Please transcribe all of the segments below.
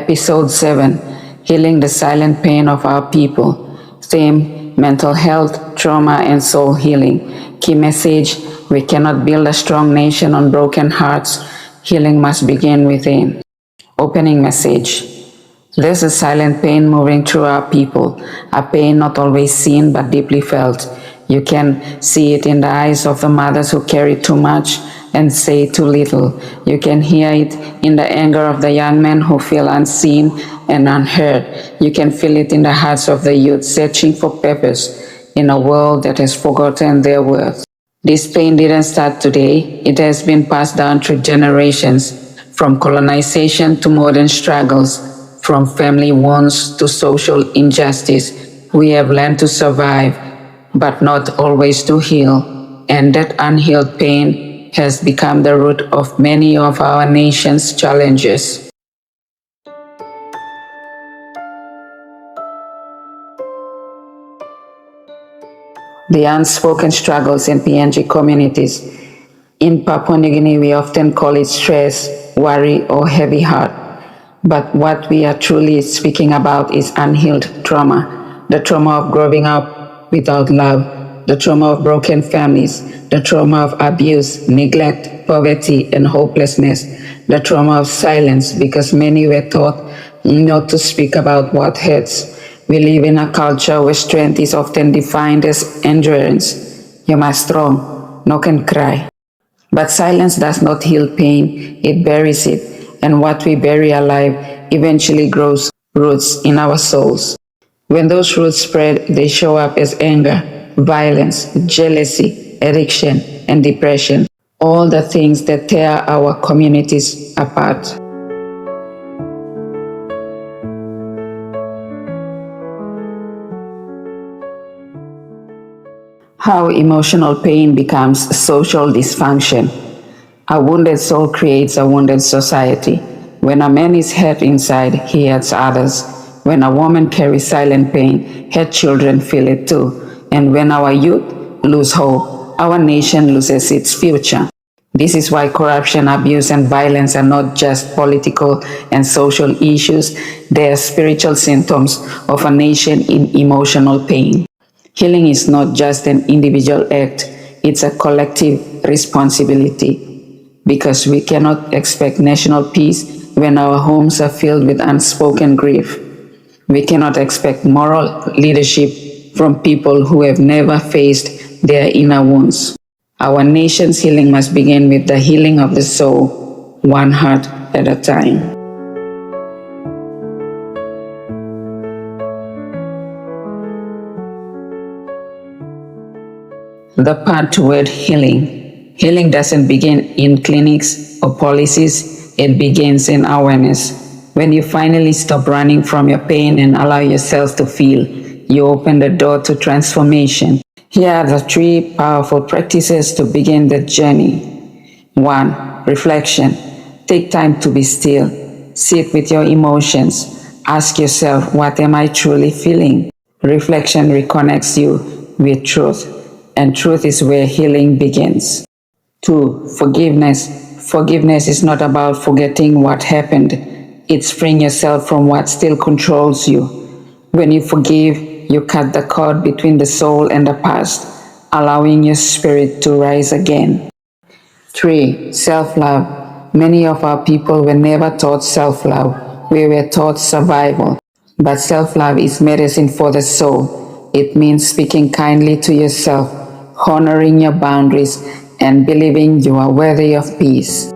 Episode 7, Healing the Silent Pain of Our People. Theme, Mental Health, Trauma, and Soul Healing. Key message, we cannot build a strong nation on broken hearts. Healing must begin within. Opening message. There's a silent pain moving through our people, a pain not always seen but deeply felt. You can see it in the eyes of the mothers who carry too much and say too little. You can hear it in the anger of the young men who feel unseen and unheard. You can feel it in the hearts of the youth searching for purpose in a world that has forgotten their worth. This pain didn't start today. It has been passed down through generations, from colonization to modern struggles, from family wounds to social injustice. We have learned to survive, but not always to heal. And that unhealed pain has become the root of many of our nation's challenges. The unspoken struggles in PNG communities. In Papua New Guinea, we often call it stress, worry, or heavy heart. But what we are truly speaking about is unhealed trauma. The trauma of growing up without love, the trauma of broken families, the trauma of abuse, neglect, poverty, and hopelessness, the trauma of silence because many were taught not to speak about what hurts. We live in a culture where strength is often defined as endurance. You must strong, no can cry. But silence does not heal pain, it buries it. And what we bury alive eventually grows roots in our souls. When those roots spread, they show up as anger, violence, jealousy, addiction, and depression. All the things that tear our communities apart. How emotional pain becomes social dysfunction. A wounded soul creates a wounded society. When a man is hurt inside, he hurts others. When a woman carries silent pain, her children feel it too. And when our youth lose hope, our nation loses its future. This is why corruption, abuse, and violence are not just political and social issues, they are spiritual symptoms of a nation in emotional pain. Healing is not just an individual act, it's a collective responsibility. Because we cannot expect national peace when our homes are filled with unspoken grief. We cannot expect moral leadership from people who have never faced their inner wounds. Our nation's healing must begin with the healing of the soul, one heart at a time. The path toward healing. Healing doesn't begin in clinics or policies, it begins in awareness. When you finally stop running from your pain and allow yourself to feel, you open the door to transformation. Here are the 3 powerful practices to begin the journey. 1. Reflection. Take time to be still. Sit with your emotions. Ask yourself, what am I truly feeling? Reflection reconnects you with truth. And truth is where healing begins. 2. Forgiveness. Forgiveness is not about forgetting what happened. It's freeing yourself from what still controls you. When you forgive, you cut the cord between the soul and the past, allowing your spirit to rise again. 3. Self-love. Many of our people were never taught self-love. We were taught survival. But self-love is medicine for the soul. It means speaking kindly to yourself, honoring your boundaries, and believing you are worthy of peace.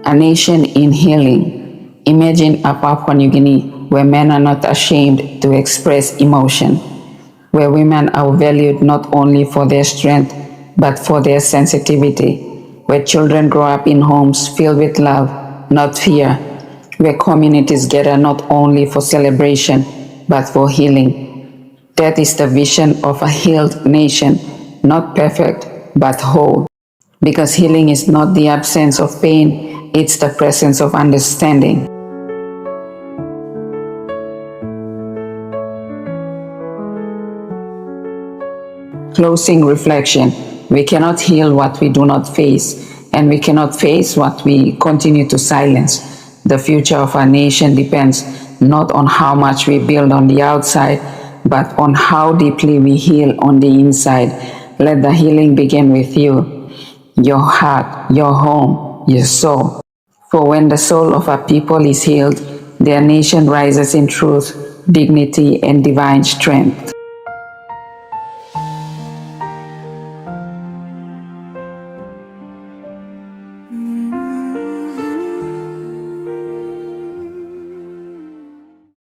A nation in healing. Imagine a Papua New Guinea where men are not ashamed to express emotion, where women are valued not only for their strength but for their sensitivity, where children grow up in homes filled with love, not fear, where communities gather not only for celebration, but for healing. That is the vision of a healed nation, not perfect, but whole. Because healing is not the absence of pain, it's the presence of understanding. Closing reflection. We cannot heal what we do not face, and we cannot face what we continue to silence. The future of our nation depends not on how much we build on the outside, but on how deeply we heal on the inside. Let the healing begin with you, your heart, your home, your soul. For when the soul of a people is healed, their nation rises in truth, dignity, and divine strength.